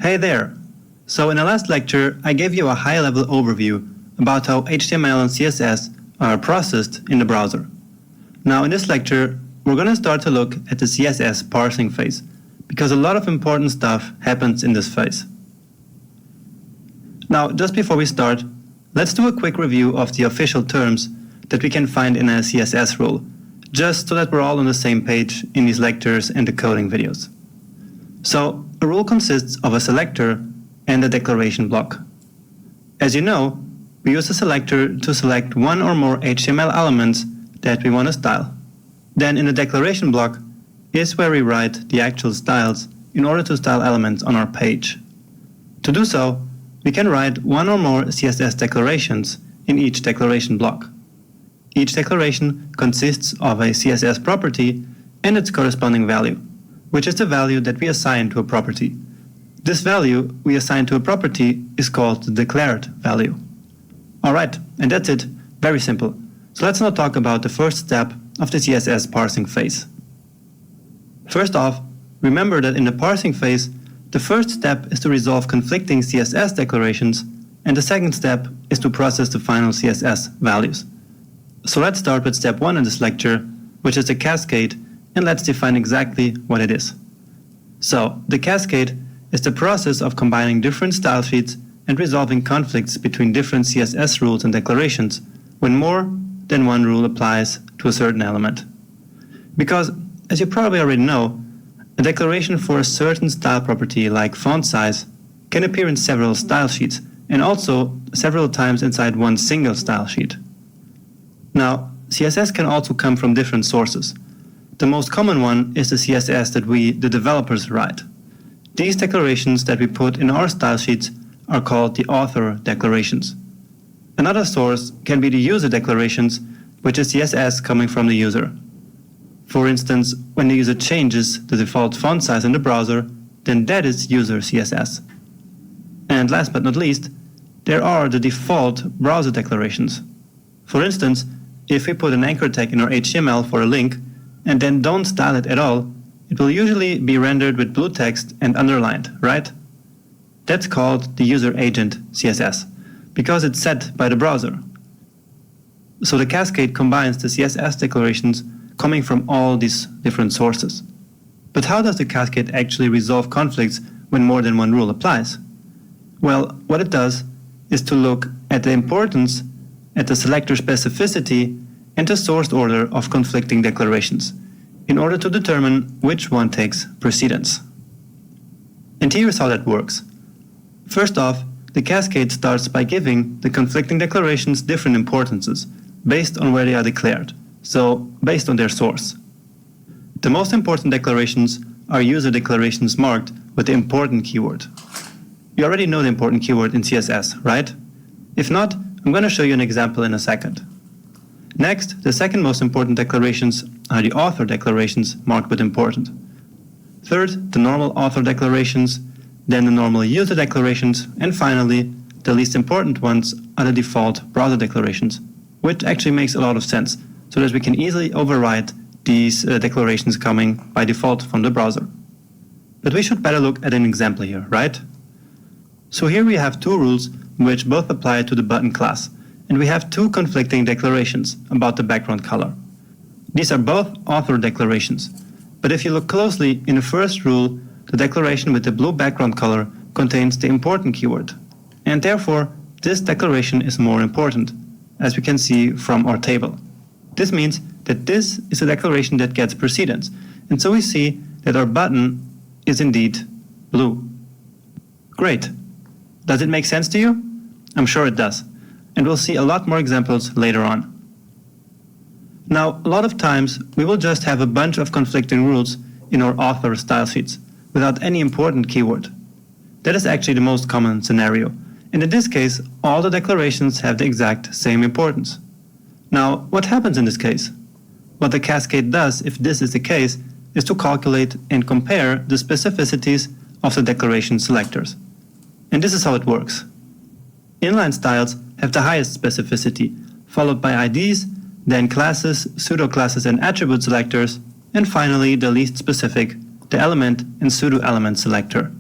Hey there! So in the last lecture, I gave you a high-level overview about how HTML and CSS are processed in the browser. Now in this lecture, we're going to start to look at the CSS parsing phase, because a lot of important stuff happens in this phase. Now, just before we start, let's do a quick review of the official terms that we can find in a CSS rule, just so that we're all on the same page in these lectures and the coding videos. So, a rule consists of a selector and a declaration block. As you know, we use a selector to select one or more HTML elements that we want to style. Then in the declaration block is where we write the actual styles in order to style elements on our page. To do so, we can write one or more CSS declarations in each declaration block. Each declaration consists of a CSS property and its corresponding value, which is the value that we assign to a property. This value we assign to a property is called the declared value. Alright, and that's it. Very simple. So let's now talk about the first step of the CSS parsing phase. First off, remember that in the parsing phase, the first step is to resolve conflicting CSS declarations, and the second step is to process the final CSS values. So let's start with step 1 in this lecture, which is the cascade, and let's define exactly what it is. So, the cascade is the process of combining different style sheets and resolving conflicts between different CSS rules and declarations when more than one rule applies to a certain element. Because, as you probably already know, a declaration for a certain style property like font size can appear in several style sheets and also several times inside one single style sheet. Now, CSS can also come from different sources. The most common one is the CSS that we, the developers, write. These declarations that we put in our style sheets are called the author declarations. Another source can be the user declarations, which is CSS coming from the user. For instance, when the user changes the default font size in the browser, then that is user CSS. And last but not least, there are the default browser declarations. For instance, if we put an anchor tag in our HTML for a link and then don't style it at all, it will usually be rendered with blue text and underlined, right? That's called the user agent CSS, because it's set by the browser. So the cascade combines the CSS declarations coming from all these different sources. But how does the cascade actually resolve conflicts when more than one rule applies? Well, what it does is to look at the importance, at the selector specificity, and the source order of conflicting declarations, in order to determine which one takes precedence. And here's how that works. First off, the cascade starts by giving the conflicting declarations different importances, based on where they are declared, so based on their source. The most important declarations are user declarations marked with the important keyword. You already know the important keyword in CSS, right? If not, I'm going to show you an example in a second. Next, the second most important declarations are the author declarations marked with important. Third, the normal author declarations, then the normal user declarations, and finally, the least important ones are the default browser declarations, which actually makes a lot of sense, so that we can easily override these declarations coming by default from the browser. But we should better look at an example here, right? So here we have two rules which both apply to the button class, and we have two conflicting declarations about the background color. These are both author declarations, but if you look closely in the first rule, the declaration with the blue background color contains the important keyword, and therefore this declaration is more important, as we can see from our table. This means that this is a declaration that gets precedence, and so we see that our button is indeed blue. Great. Does it make sense to you? I'm sure it does, and we'll see a lot more examples later on. Now, a lot of times we will just have a bunch of conflicting rules in our author style sheets without any important keyword. That is actually the most common scenario, and in this case, all the declarations have the exact same importance. Now, what happens in this case? What the cascade does, if this is the case, is to calculate and compare the specificities of the declaration selectors. And this is how it works. Inline styles have the highest specificity, followed by IDs, then classes, pseudo-classes and attribute selectors, and finally the least specific, the element and pseudo-element selector.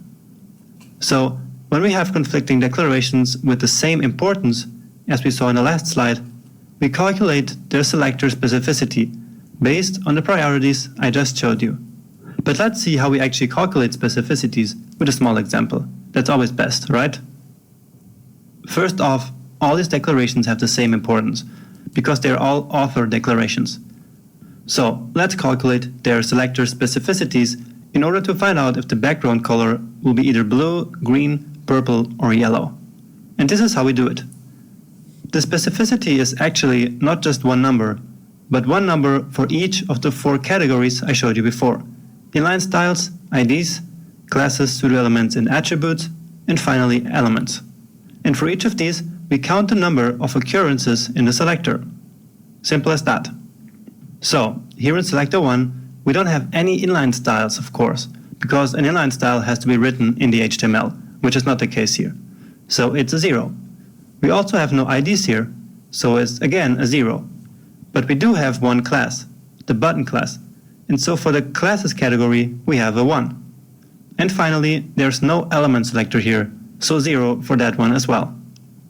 So when we have conflicting declarations with the same importance, as we saw in the last slide, we calculate their selector specificity based on the priorities I just showed you. But let's see how we actually calculate specificities with a small example. That's always best, right? First off, all these declarations have the same importance because they're all author declarations. So let's calculate their selector specificities in order to find out if the background color will be either blue, green, purple, or yellow. And this is how we do it. The specificity is actually not just one number, but one number for each of the 4 categories I showed you before: inline styles, IDs, classes, pseudo-elements, and attributes, and finally elements. And for each of these, we count the number of occurrences in the selector. Simple as that. So, here in selector 1, we don't have any inline styles, of course, because an inline style has to be written in the HTML, which is not the case here. So it's a 0. We also have no IDs here, so it's again a 0. But we do have one class, the button class, and so for the classes category we have a 1. And finally, there's no element selector here, so 0 for that one as well.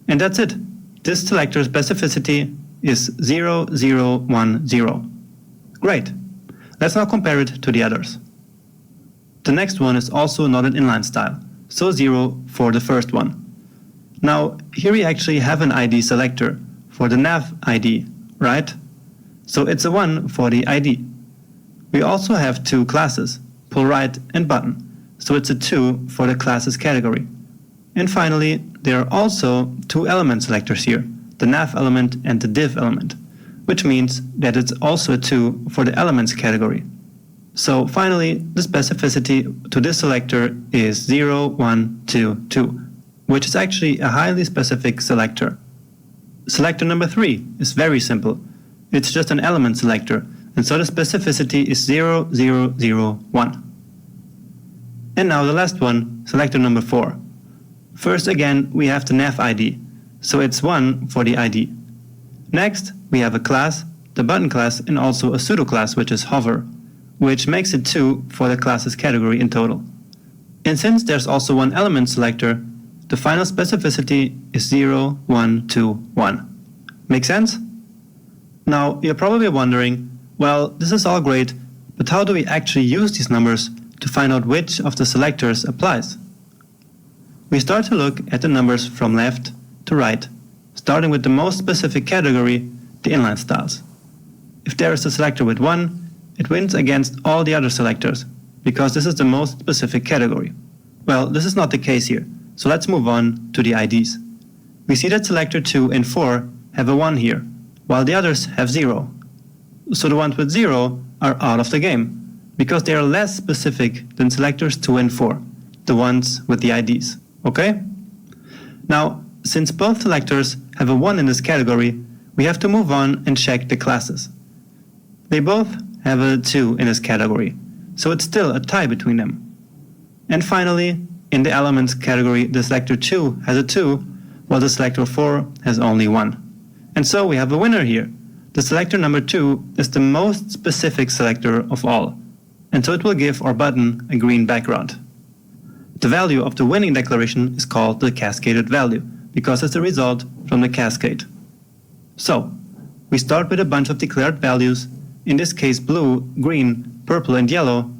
And that's it. This selector specificity is 0, 0, 1, 0. Great. Let's now compare it to the others. The next one is also not an inline style, so 0 for the first one. Now, here we actually have an ID selector for the nav ID, right? So it's a 1 for the ID. We also have 2 classes, pull right and button, so it's a 2 for the classes category. And finally, there are also 2 element selectors here, the nav element and the div element, which means that it's also a 2 for the elements category. So finally, the specificity to this selector is 0, 1, 2, 2, which is actually a highly specific selector. Selector number 3 is very simple. It's just an element selector, and so the specificity is 0, 0, 0, 1. And now the last one, selector number 4. First again, we have the nav ID, so it's 1 for the ID. Next, we have a class, the button class, and also a pseudo class, which is hover, which makes it 2 for the classes category in total. And since there's also one element selector, the final specificity is 0, 1, 2, 1. Make sense? Now, you're probably wondering, well, this is all great, but how do we actually use these numbers to find out which of the selectors applies? We start to look at the numbers from left to right, starting with the most specific category, the inline styles. If there is a selector with 1, it wins against all the other selectors, because this is the most specific category. Well, this is not the case here, so let's move on to the IDs. We see that selector 2 and 4 have a 1 here, while the others have 0. So the ones with 0 are out of the game, because they are less specific than selectors 2 and 4, the ones with the IDs. Okay? Now, since both selectors have a 1 in this category, we have to move on and check the classes. They both have a 2 in this category, so it's still a tie between them. And finally, in the elements category, the selector 2 has a 2, while the selector 4 has only 1. And so we have a winner here. The selector number 2 is the most specific selector of all, and so it will give our button a green background. The value of the winning declaration is called the cascaded value, because it's a result from the cascade. So, we start with a bunch of declared values, in this case blue, green, purple, and yellow,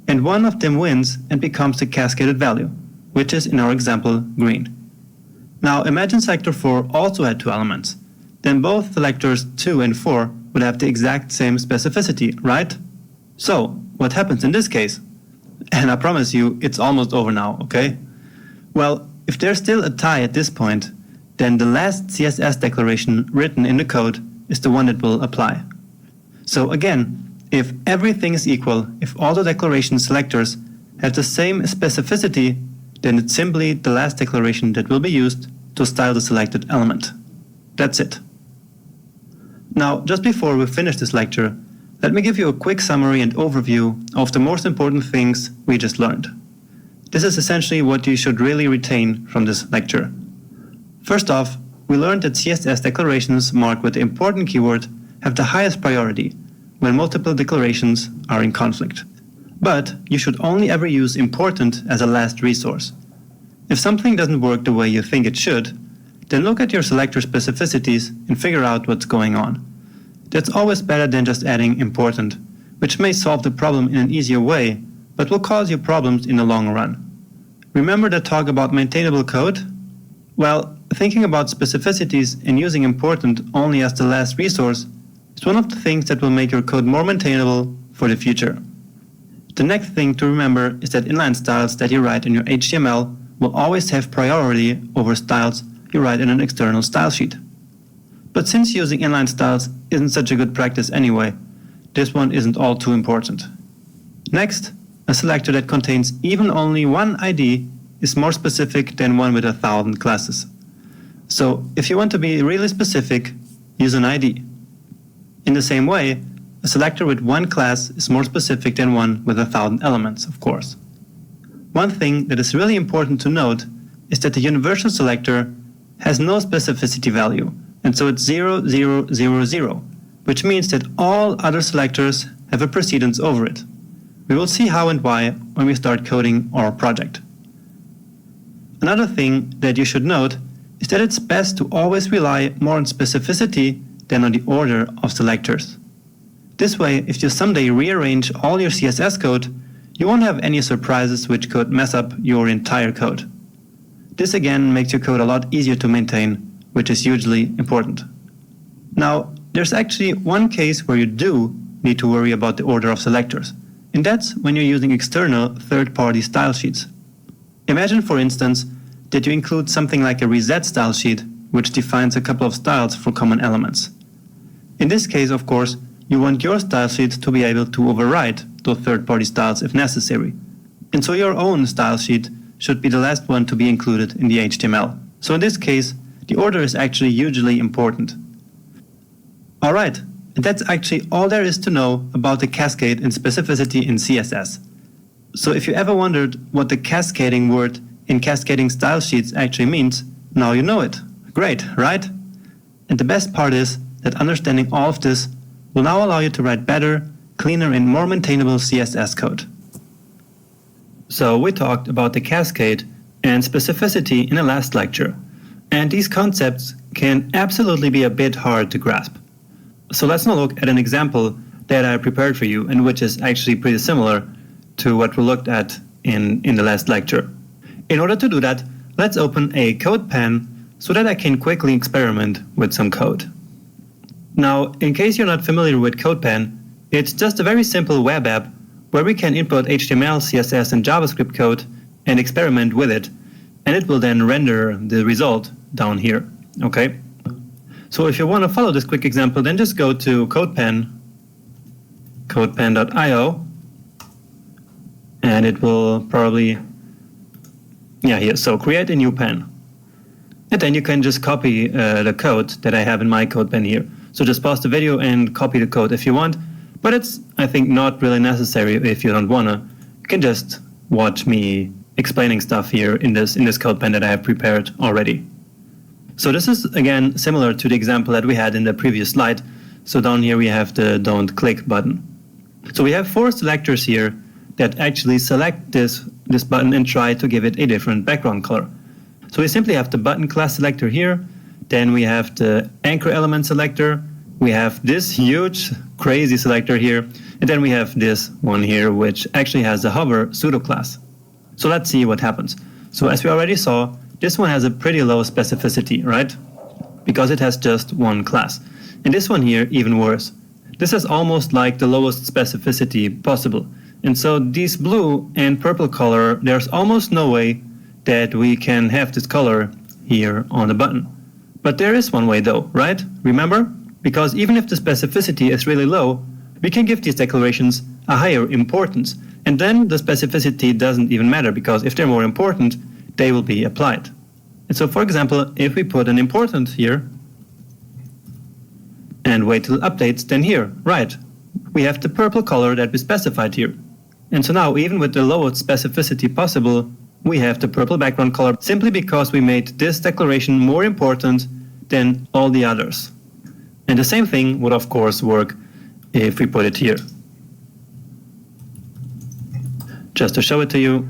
and one of them wins and becomes the cascaded value, which is in our example green. Now imagine selector 4 also had 2 elements. Then both selectors 2 and 4 would have the exact same specificity, right? So, what happens in this case? And I promise you, it's almost over now, okay? Well, if there's still a tie at this point, then the last CSS declaration written in the code is the one that will apply. So again, if everything is equal, if all the declaration selectors have the same specificity, then it's simply the last declaration that will be used to style the selected element. That's it. Now, just before we finish this lecture, let me give you a quick summary and overview of the most important things we just learned. This is essentially what you should really retain from this lecture. First off, we learned that CSS declarations marked with the important keyword have the highest priority when multiple declarations are in conflict. But you should only ever use important as a last resource. If something doesn't work the way you think it should, then look at your selector specificities and figure out what's going on. That's always better than just adding important, which may solve the problem in an easier way, but will cause you problems in the long run. Remember the talk about maintainable code? Well, thinking about specificities and using important only as the last resource is one of the things that will make your code more maintainable for the future. The next thing to remember is that inline styles that you write in your HTML will always have priority over styles you write in an external style sheet. But since using inline styles isn't such a good practice anyway, this one isn't all too important. Next, a selector that contains even only one ID is more specific than one with 1,000 classes. So if you want to be really specific, use an ID. In the same way, a selector with one class is more specific than one with 1,000 elements, of course. One thing that is really important to note is that the universal selector has no specificity value, and so it's 0, 0, 0, 0, which means that all other selectors have a precedence over it. We will see how and why when we start coding our project. Another thing that you should note is that it's best to always rely more on specificity than on the order of selectors. This way, if you someday rearrange all your CSS code, you won't have any surprises which could mess up your entire code. This again makes your code a lot easier to maintain, which is hugely important. Now, there's actually one case where you do need to worry about the order of selectors, and that's when you're using external third-party style sheets. Imagine, for instance, that you include something like a reset style sheet, which defines a couple of styles for common elements. In this case, of course, you want your style sheet to be able to override those third-party styles if necessary. And so your own style sheet should be the last one to be included in the HTML. So in this case, the order is actually hugely important. Alright, and that's actually all there is to know about the cascade and specificity in CSS. So if you ever wondered what the cascading word in cascading style sheets actually means, now you know it. Great, right? And the best part is that understanding all of this will now allow you to write better, cleaner and more maintainable CSS code. So we talked about the cascade and specificity in the last lecture, and these concepts can absolutely be a bit hard to grasp. So let's now look at an example that I prepared for you and which is actually pretty similar to what we looked at in the last lecture. In order to do that, let's open a code pen so that I can quickly experiment with some code. Now, in case you're not familiar with CodePen, it's just a very simple web app where we can input HTML, CSS, and JavaScript code and experiment with it, and it will then render the result down here, okay? So if you want to follow this quick example, then just go to CodePen, codepen.io, and it will probably, here, so create a new pen. And then you can just copy the code that I have in my CodePen here. So just pause the video and copy the code if you want, but it's, I think, not really necessary if you don't wanna. You can just watch me explaining stuff here in this CodePen that I have prepared already. So this is, again, similar to the example that we had in the previous slide. So down here we have the don't click button. So we have 4 selectors here that actually select this button and try to give it a different background color. So we simply have the button class selector here, then we have the anchor element selector, we have this huge crazy selector here, and then we have this one here which actually has the hover pseudo class. So let's see what happens. So as we already saw, this one has a pretty low specificity, right? Because it has just one class. And this one here, even worse. This is almost like the lowest specificity possible. And so these blue and purple color, there's almost no way that we can have this color here on the button. But there is one way though, right? Remember? Because even if the specificity is really low, we can give these declarations a higher importance. And then the specificity doesn't even matter, because if they're more important, they will be applied. And so, for example, if we put an important here and wait till it updates, then here, right, we have the purple color that we specified here. And so now, even with the lowest specificity possible, we have the purple background color simply because we made this declaration more important than all the others. And the same thing would of course work if we put it here. Just to show it to you,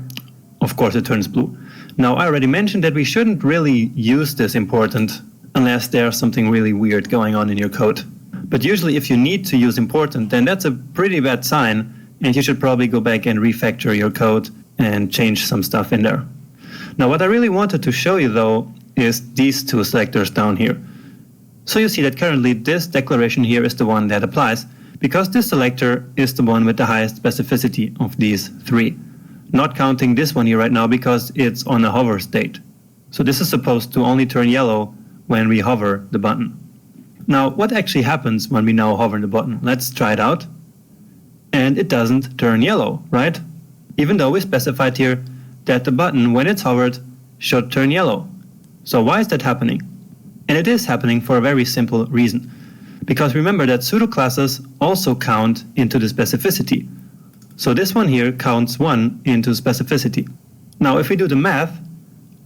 of course it turns blue. Now, I already mentioned that we shouldn't really use this important unless there's something really weird going on in your code. But usually if you need to use important, then that's a pretty bad sign, and you should probably go back and refactor your code and change some stuff in there. Now, what I really wanted to show you, though, is these two selectors down here. So you see that currently this declaration here is the one that applies, because this selector is the one with the highest specificity of these three. Not counting this one here right now because it's on a hover state. So this is supposed to only turn yellow when we hover the button. Now, what actually happens when we now hover the button? Let's try it out. And it doesn't turn yellow, right? Even though we specified here that the button, when it's hovered, should turn yellow. So why is that happening? And it is happening for a very simple reason. Because remember that pseudo-classes also count into the specificity. So this one here counts 1 into specificity. Now, if we do the math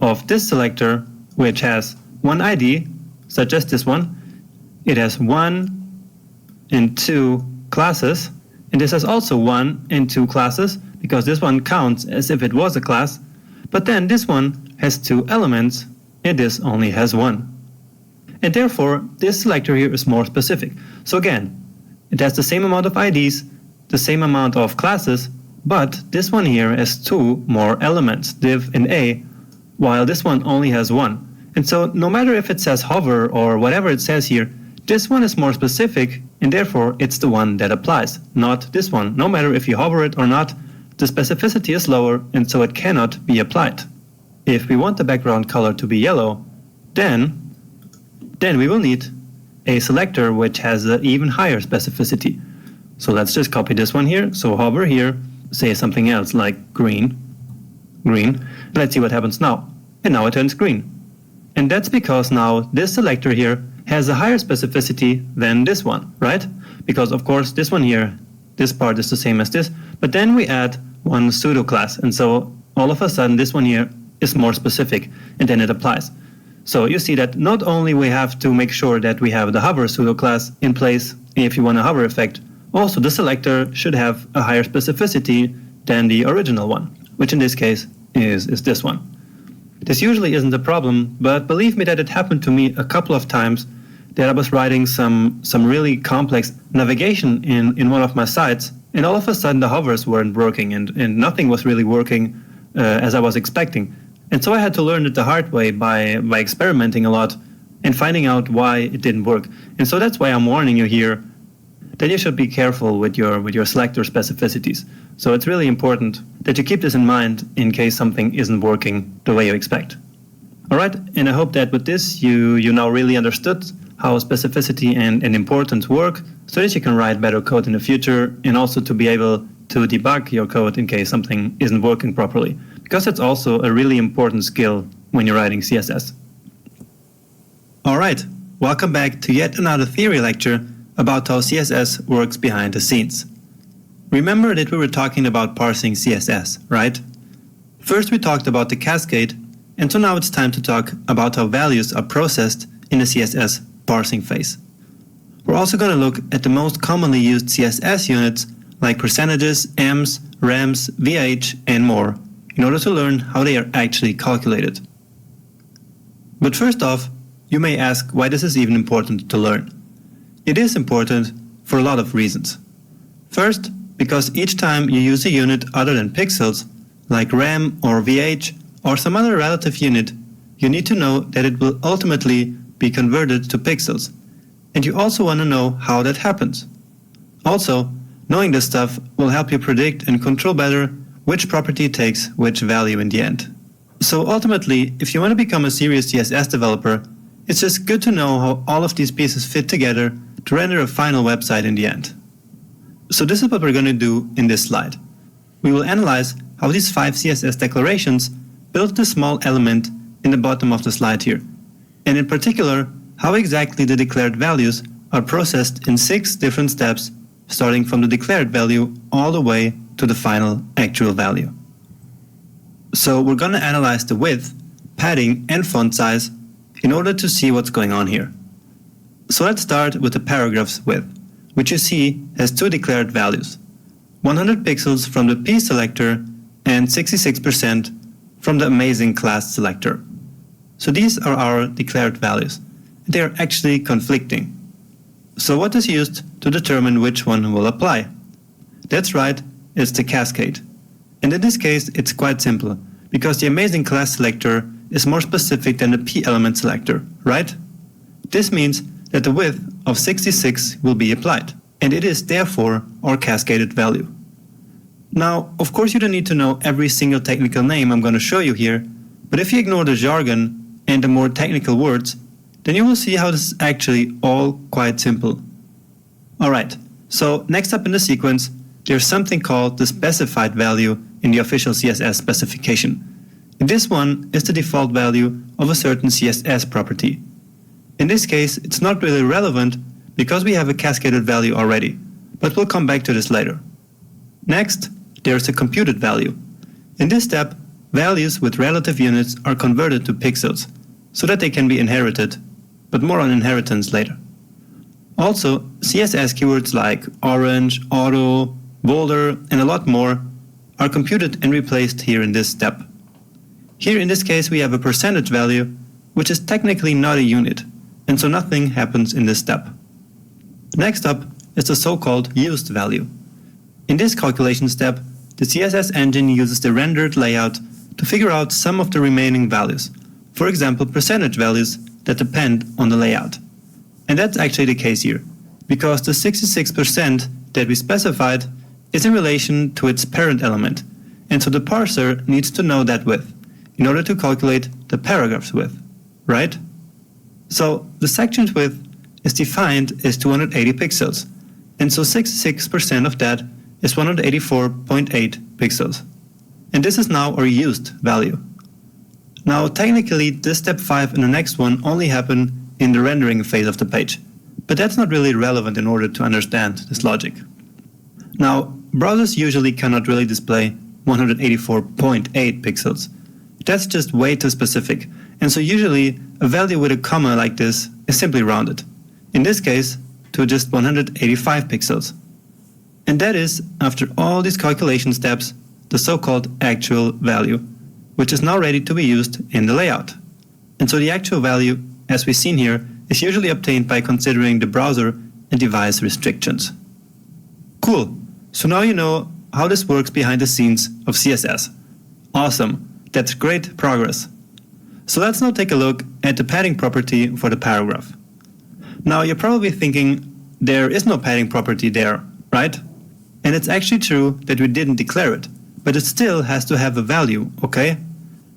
of this selector, which has one ID, such as this one, it has 1 and 2 classes, and this has also 1 and 2 classes, because this one counts as if it was a class, but then this one has 2 elements, and this only has 1. And therefore, this selector here is more specific. So again, it has the same amount of IDs, the same amount of classes, but this one here has 2 more elements, div and a, while this one only has 1. And so no matter if it says hover or whatever it says here, this one is more specific, and therefore it's the one that applies, not this one. No matter if you hover it or not, the specificity is lower, and so it cannot be applied. If we want the background color to be yellow, then we will need a selector which has an even higher specificity. So let's just copy this one here. So hover here, say something else like green. Let's see what happens now. And now it turns green. And that's because now this selector here has a higher specificity than this one, right? Because of course this one here, this part is the same as this, but then we add one pseudo class. And so all of a sudden this one here is more specific, and then it applies. So you see that not only we have to make sure that we have the hover pseudo class in place if you want a hover effect, also the selector should have a higher specificity than the original one, which in this case is this one. This usually isn't a problem, but believe me that it happened to me a couple of times that I was writing some really complex navigation in one of my sites, and all of a sudden the hovers weren't working and nothing was really working as I was expecting. And so I had to learn it the hard way by experimenting a lot and finding out why it didn't work. And so that's why I'm warning you here that you should be careful with your selector specificities. So it's really important that you keep this in mind in case something isn't working the way you expect. All right, and I hope that with this you now really understood how specificity and importance work, so that you can write better code in the future, and also to be able to debug your code in case something isn't working properly, because it's also a really important skill when you're writing CSS. All right, welcome back to yet another theory lecture about how CSS works behind the scenes. Remember that we were talking about parsing CSS, right? First we talked about the cascade, and so now it's time to talk about how values are processed in the CSS parsing phase. We're also going to look at the most commonly used CSS units like percentages, ems, rems, VH, and more, in order to learn how they are actually calculated. But first off, you may ask why this is even important to learn. It is important for a lot of reasons. First, because each time you use a unit other than pixels, like rem or VH or some other relative unit, you need to know that it will ultimately be converted to pixels. And you also want to know how that happens. Also, knowing this stuff will help you predict and control better which property takes which value in the end. So ultimately, if you want to become a serious CSS developer, it's just good to know how all of these pieces fit together to render a final website in the end. So this is what we're going to do in this slide. We will analyze how these 5 CSS declarations build the small element in the bottom of the slide here, and in particular, how exactly the declared values are processed in 6 different steps, starting from the declared value all the way to the final actual value. So we're going to analyze the width, padding, and font size in order to see what's going on here. So let's start with the paragraph's width, which you see has 2 declared values, 100 pixels from the P selector and 66% from the amazing class selector. So these are our declared values. They are actually conflicting. So what is used to determine which one will apply? That's right, it's the cascade. And in this case, it's quite simple, because the amazing class selector is more specific than the p-element selector, right? This means that the width of 66 will be applied, and it is therefore our cascaded value. Now, of course you don't need to know every single technical name I'm going to show you here, but if you ignore the jargon and the more technical words, then you will see how this is actually all quite simple. Alright, so next up in the sequence, there's something called the specified value in the official CSS specification. And this one is the default value of a certain CSS property. In this case, it's not really relevant because we have a cascaded value already, but we'll come back to this later. Next, there's the computed value. In this step, values with relative units are converted to pixels so that they can be inherited, but more on inheritance later. Also, CSS keywords like orange, auto, boulder, and a lot more are computed and replaced here in this step. Here in this case we have a percentage value, which is technically not a unit, and so nothing happens in this step. Next up is the so-called used value. In this calculation step, the CSS engine uses the rendered layout to figure out some of the remaining values, for example percentage values that depend on the layout. And that's actually the case here, because the 66% that we specified is in relation to its parent element, and so the parser needs to know that width in order to calculate the paragraph's width, right? So the section's width is defined as 280 pixels, and so 66% of that is 184.8 pixels. And this is now our used value. Now technically this step 5 and the next one only happen in the rendering phase of the page, but that's not really relevant in order to understand this logic. Now, browsers usually cannot really display 184.8 pixels. That's just way too specific, and so usually a value with a comma like this is simply rounded, in this case to just 185 pixels. And that is, after all these calculation steps, the so-called actual value, which is now ready to be used in the layout. And so the actual value, as we've seen here, is usually obtained by considering the browser and device restrictions. Cool, so now you know how this works behind the scenes of CSS. Awesome, that's great progress. So let's now take a look at the padding property for the paragraph. Now you're probably thinking there is no padding property there, right? And it's actually true that we didn't declare it, but it still has to have a value, okay?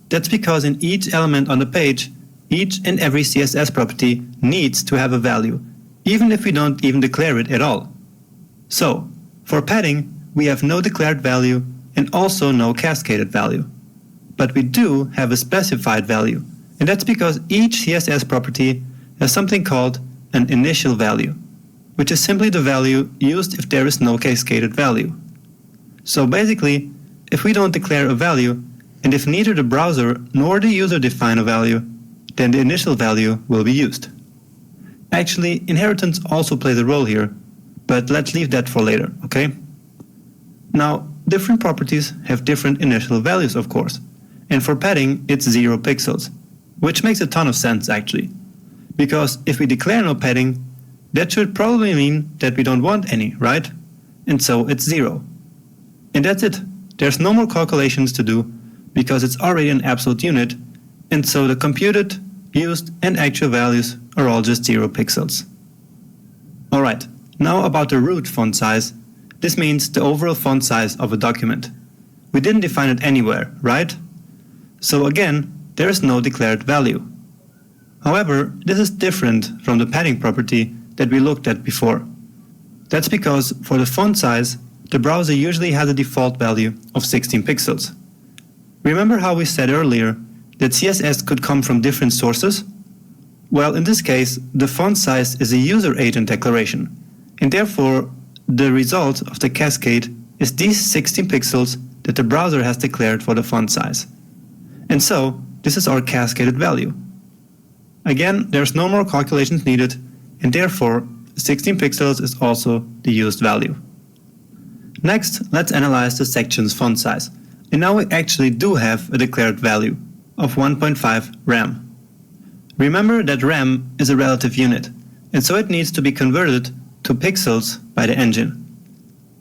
That's because in each element on the page, each and every CSS property needs to have a value, even if we don't even declare it at all. So, for padding, we have no declared value and also no cascaded value. But we do have a specified value, and that's because each CSS property has something called an initial value, which is simply the value used if there is no cascaded value. So basically, if we don't declare a value, and if neither the browser nor the user define a value, then the initial value will be used. Actually, inheritance also plays a role here, but let's leave that for later, okay? Now, different properties have different initial values, of course, and for padding it's 0 pixels, which makes a ton of sense actually, because if we declare no padding, that should probably mean that we don't want any, right? And so it's 0. And that's it. There's no more calculations to do, because it's already an absolute unit, and so the computed, used, and actual values are all just 0 pixels. Alright, now about the root font size. This means the overall font size of a document. We didn't define it anywhere, right? So again, there is no declared value. However, this is different from the padding property that we looked at before. That's because for the font size, the browser usually has a default value of 16 pixels. Remember how we said earlier that CSS could come from different sources? Well, in this case, the font size is a user agent declaration, and therefore the result of the cascade is these 16 pixels that the browser has declared for the font size. And so, this is our cascaded value. Again, there's no more calculations needed, and therefore 16 pixels is also the used value. Next, let's analyze the section's font size, And now we actually do have a declared value of 1.5 rem. Remember that rem is a relative unit, and so it needs to be converted to pixels by the engine.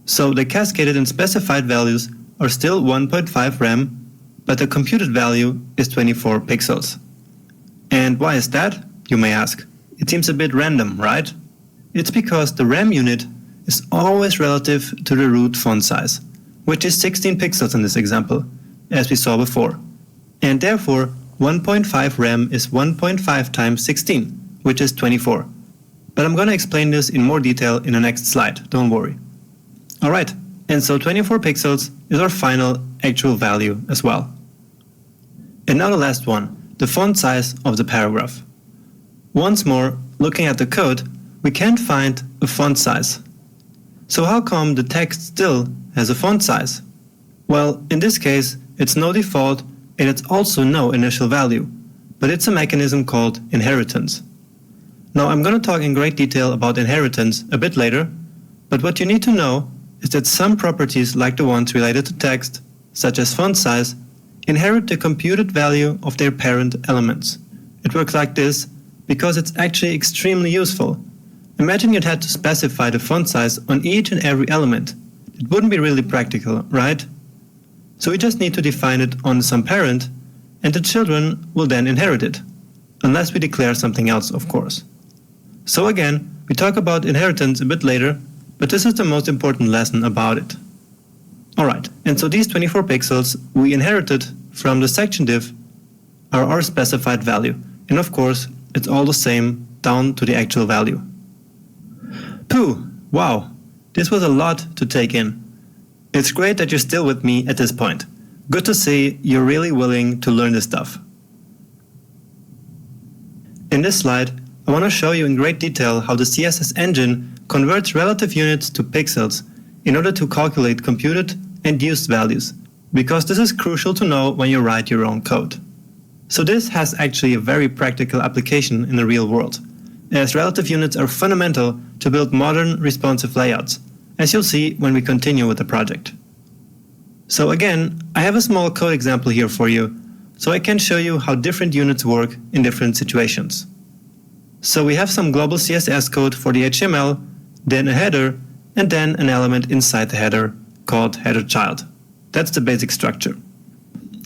So the cascaded and specified values are still 1.5 rem, but the computed value is 24 pixels. And why is that, you may ask? It seems a bit random, right? It's because the rem unit is always relative to the root font size, which is 16 pixels in this example, as we saw before. And therefore, 1.5 rem is 1.5 times 16, which is 24. But I'm going to explain this in more detail in the next slide, don't worry. Alright, and so 24 pixels is our final actual value as well. And now the last one, the font size of the paragraph. Once more, looking at the code, we can't find a font size. So how come the text still has a font size? Well, in this case, it's no default and it's also no initial value, but it's a mechanism called inheritance. Now I'm going to talk in great detail about inheritance a bit later, but what you need to know is that some properties like the ones related to text, such as font size, inherit the computed value of their parent elements. It works like this because it's actually extremely useful. Imagine you'd had to specify the font size on each and every element. It wouldn't be really practical, right? So we just need to define it on some parent, and the children will then inherit it, unless we declare something else, of course. So again, we talk about inheritance a bit later, but this is the most important lesson about it. Alright, and so these 24 pixels we inherited from the section div are our specified value, and of course, it's all the same down to the actual value. Phew, wow, this was a lot to take in. It's great that you're still with me at this point. Good to see you're really willing to learn this stuff. In this slide, I want to show you in great detail how the CSS engine converts relative units to pixels in order to calculate computed and used values, because this is crucial to know when you write your own code. So this has actually a very practical application in the real world, as relative units are fundamental to build modern responsive layouts, as you'll see when we continue with the project. So again, I have a small code example here for you, so I can show you how different units work in different situations. So we have some global CSS code for the HTML, then a header, and then an element inside the header called header child. That's the basic structure.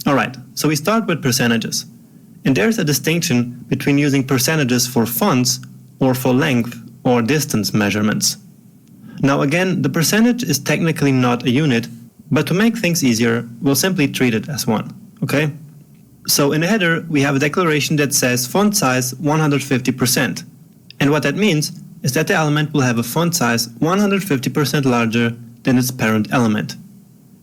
Alright, so we start with percentages. And there's a distinction between using percentages for fonts or for length or distance measurements. Now again, the percentage is technically not a unit, but to make things easier, we'll simply treat it as one, okay? So in the header, we have a declaration that says font size 150%. And what that means is that the element will have a font size 150% larger than its parent element.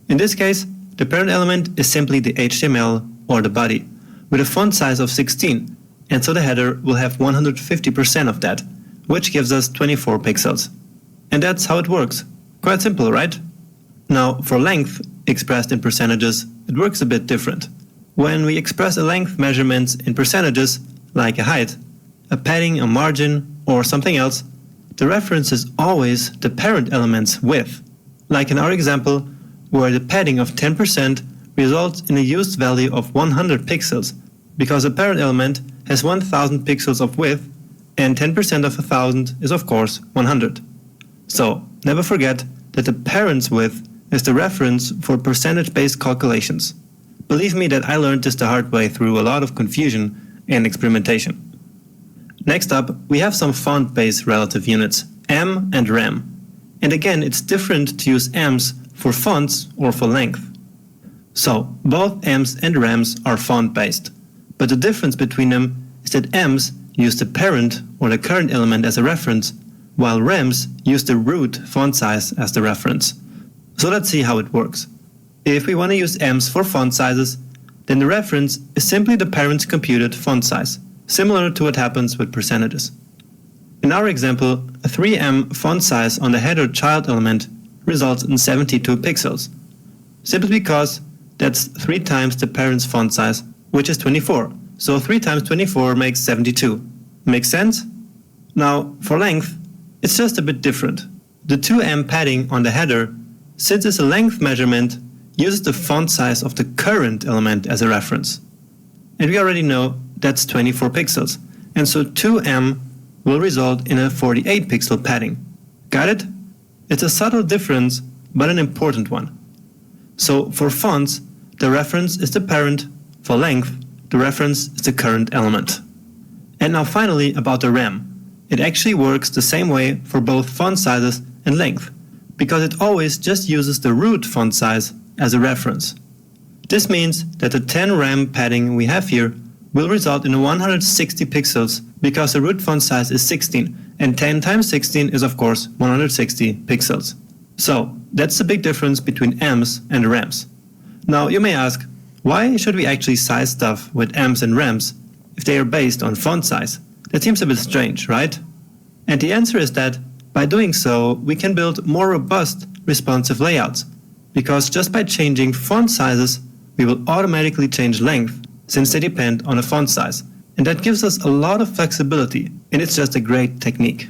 In this case, the parent element is simply the HTML or the body, with a font size of 16, and so the header will have 150% of that, which gives us 24 pixels. And that's how it works. Quite simple, right? Now, for length, expressed in percentages, it works a bit different. When we express a length measurement in percentages, like a height, a padding, a margin, or something else, the reference is always the parent element's width, like in our example, where the padding of 10% results in a used value of 100 pixels, because the parent element has 1000 pixels of width, and 10% of 1000 is of course 100. So, never forget that the parent's width is the reference for percentage-based calculations. Believe me that I learned this the hard way through a lot of confusion and experimentation. Next up, we have some font-based relative units, em and rem. And again, it's different to use ems for fonts or for length. So, both ems and rems are font-based, but the difference between them is that ems use the parent or the current element as a reference, while rems use the root font size as the reference. So let's see how it works. If we want to use ems for font sizes, then the reference is simply the parent's computed font size, similar to what happens with percentages. In our example, a 3em font size on the header child element results in 72 pixels, simply because that's 3 times the parent's font size, which is 24. So 3 times 24 makes 72. Makes sense? Now, for length, it's just a bit different. The 2em padding on the header, since it's a length measurement, uses the font size of the current element as a reference. And we already know that's 24 pixels, and so 2M will result in a 48 pixel padding. Got it? It's a subtle difference, but an important one. So for fonts, the reference is the parent. For length, the reference is the current element. And now finally about the rem. It actually works the same way for both font sizes and length, because it always just uses the root font size as a reference. This means that the 10 rem padding we have here will result in 160 pixels because the root font size is 16, and 10 times 16 is of course 160 pixels. So that's the big difference between ems and rems. Now you may ask, why should we actually size stuff with ems and rems if they are based on font size? That seems a bit strange, right? And the answer is that by doing so, we can build more robust, responsive layouts, because just by changing font sizes, we will automatically change length since they depend on a font size. And that gives us a lot of flexibility, and it's just a great technique.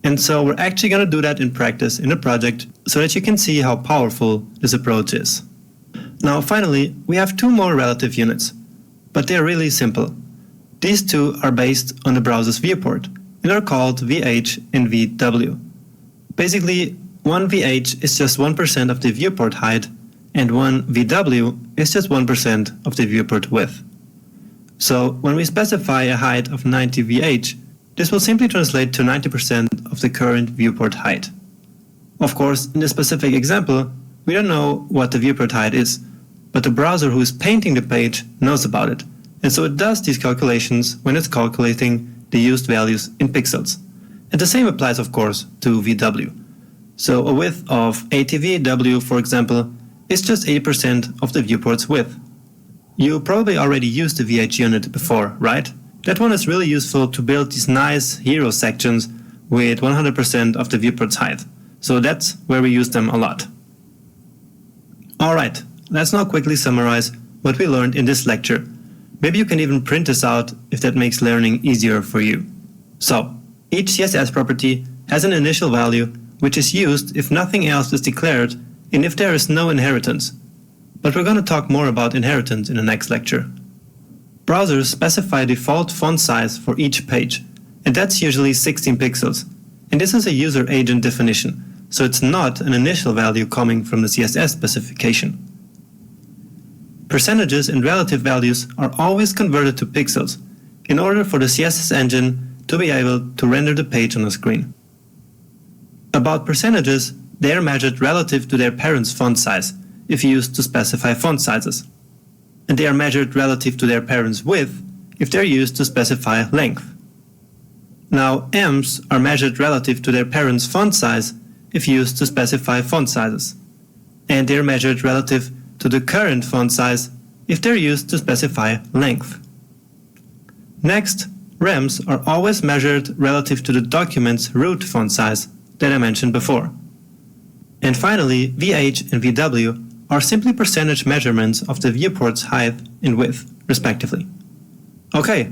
And so we're actually going to do that in practice in a project so that you can see how powerful this approach is. Now finally, we have two more relative units, but they're really simple. These two are based on the browser's viewport and are called VH and VW. Basically, one VH is just 1% of the viewport height and one VW is just 1% of the viewport width. So when we specify a height of 90 VH, this will simply translate to 90% of the current viewport height. Of course, in this specific example, we don't know what the viewport height is, but the browser who is painting the page knows about it, and so it does these calculations when it's calculating the used values in pixels. And the same applies, of course, to VW. So a width of 80 VW, for example, is just 80% of the viewport's width. You probably already used the VH unit before, right? That one is really useful to build these nice hero sections with 100% of the viewport's height. So that's where we use them a lot. Alright, let's now quickly summarize what we learned in this lecture. Maybe you can even print this out if that makes learning easier for you. So, each CSS property has an initial value which is used if nothing else is declared and if there is no inheritance. But we're going to talk more about inheritance in the next lecture. Browsers specify default font size for each page, and that's usually 16 pixels. And this is a user agent definition, so it's not an initial value coming from the CSS specification. Percentages and relative values are always converted to pixels in order for the CSS engine to be able to render the page on the screen. About percentages, they are measured relative to their parent's font size, if used to specify font sizes. And they are measured relative to their parent's width, if they're used to specify length. Now, ems are measured relative to their parent's font size, if used to specify font sizes. And they are measured relative to the current font size, if they're used to specify length. Next, rems are always measured relative to the document's root font size that I mentioned before. And finally, VH and VW are simply percentage measurements of the viewport's height and width, respectively. Okay,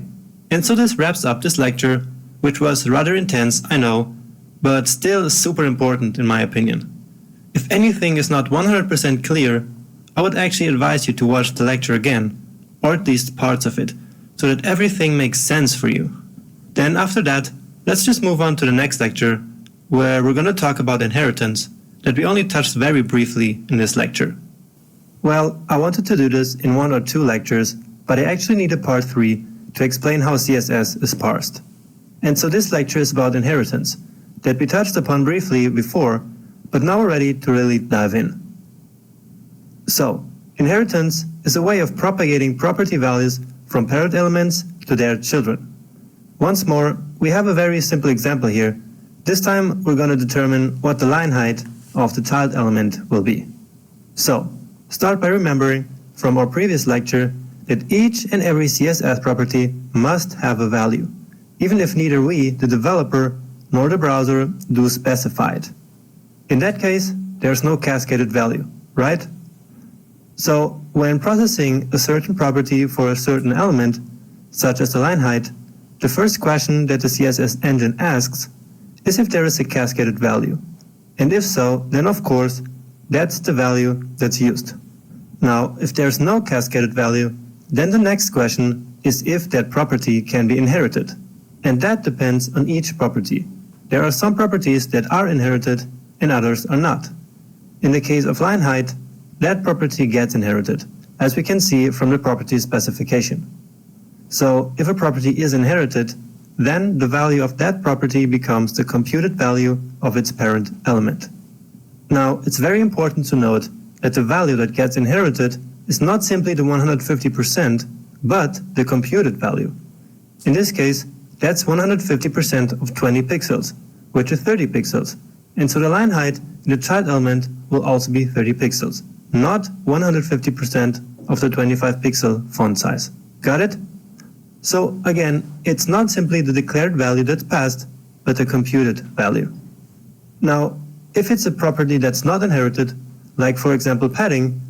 and so this wraps up this lecture, which was rather intense, I know, but still super important in my opinion. If anything is not 100% clear, I would actually advise you to watch the lecture again, or at least parts of it, so that everything makes sense for you. Then after that, let's just move on to the next lecture, where we're going to talk about inheritance that we only touched very briefly in this lecture. Well, I wanted to do this in 1 or 2 lectures, but I actually need a part 3 to explain how CSS is parsed. And so this lecture is about inheritance, that we touched upon briefly before, but now we're ready to really dive in. So, inheritance is a way of propagating property values from parent elements to their children. Once more, we have a very simple example here. This time we're going to determine what the line height of the child element will be. So, start by remembering from our previous lecture that each and every CSS property must have a value, even if neither we, the developer, nor the browser do specify it. In that case, there's no cascaded value, right? So, when processing a certain property for a certain element, such as the line height, the first question that the CSS engine asks is if there is a cascaded value. And if so, then of course, that's the value that's used. Now, if there's no cascaded value, then the next question is if that property can be inherited. And that depends on each property. There are some properties that are inherited and others are not. In the case of line height, that property gets inherited, as we can see from the property specification. So if a property is inherited, then the value of that property becomes the computed value of its parent element. Now, it's very important to note that the value that gets inherited is not simply the 150%, but the computed value. In this case, that's 150% of 20 pixels, which is 30 pixels. And so the line height in the child element will also be 30 pixels, not 150% of the 25 pixel font size. Got it? So again, it's not simply the declared value that's passed, but the computed value. Now, if it's a property that's not inherited, like for example padding,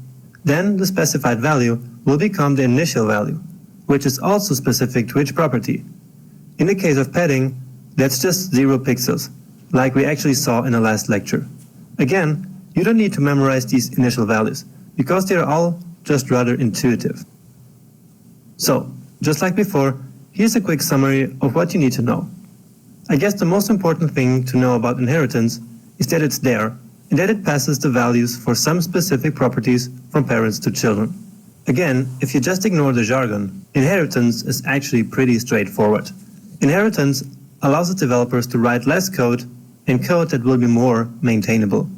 then the specified value will become the initial value, which is also specific to each property. In the case of padding, that's just 0 pixels, like we actually saw in the last lecture. Again, you don't need to memorize these initial values, because they are all just rather intuitive. So, just like before, here's a quick summary of what you need to know. I guess the most important thing to know about inheritance is that it's there, and that it passes the values for some specific properties from parents to children. Again, if you just ignore the jargon, inheritance is actually pretty straightforward. Inheritance allows the developers to write less code and code that will be more maintainable.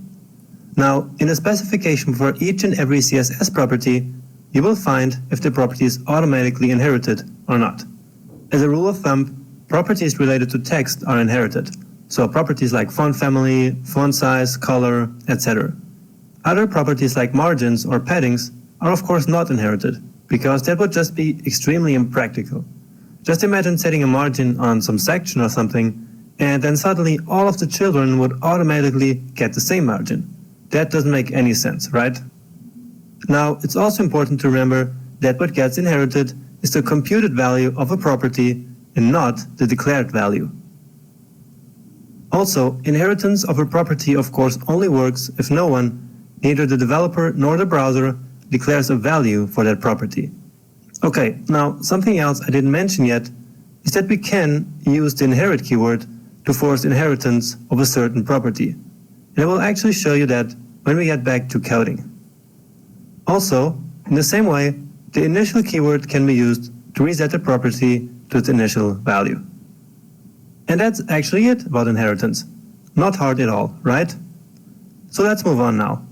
Now, in the specification for each and every CSS property, you will find if the property is automatically inherited or not. As a rule of thumb, properties related to text are inherited, so properties like font family, font size, color, etc. Other properties like margins or paddings are of course not inherited, because that would just be extremely impractical. Just imagine setting a margin on some section or something, and then suddenly all of the children would automatically get the same margin. That doesn't make any sense, right? Now, it's also important to remember that what gets inherited is the computed value of a property and not the declared value. Also, inheritance of a property of course only works if no one, neither the developer nor the browser, declares a value for that property. Okay, now something else I didn't mention yet is that we can use the inherit keyword to force inheritance of a certain property. And I will actually show you that when we get back to coding. Also, in the same way, the initial keyword can be used to reset the property to its initial value. And that's actually it about inheritance. Not hard at all, right? So let's move on now.